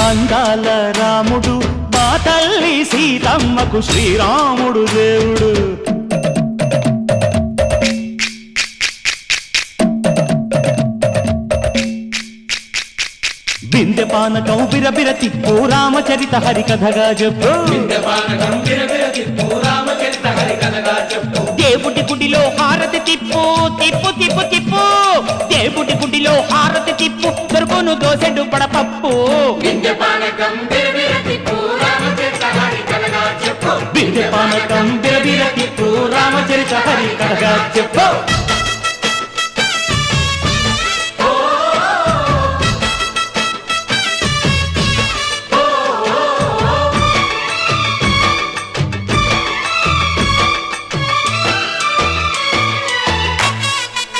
అందాల రాముడు మా తల్లి సీతమ్మకు శ్రీరాముడు దేవుడు. బిందె పానకం బిరబిర తిప్పు రామచరిత హరికథగా చెప్పు. దేవుడి గుడిలో హారతి తిప్పు తిప్పు తిప్పు తిప్పు. దేవుడి గుడిలో హారతి తిప్పు దొరుకును దోసెడు పడపప్పు. బిందె పానకం బిరబిర తిప్పు రామచరిత హరికథగా చెప్పు.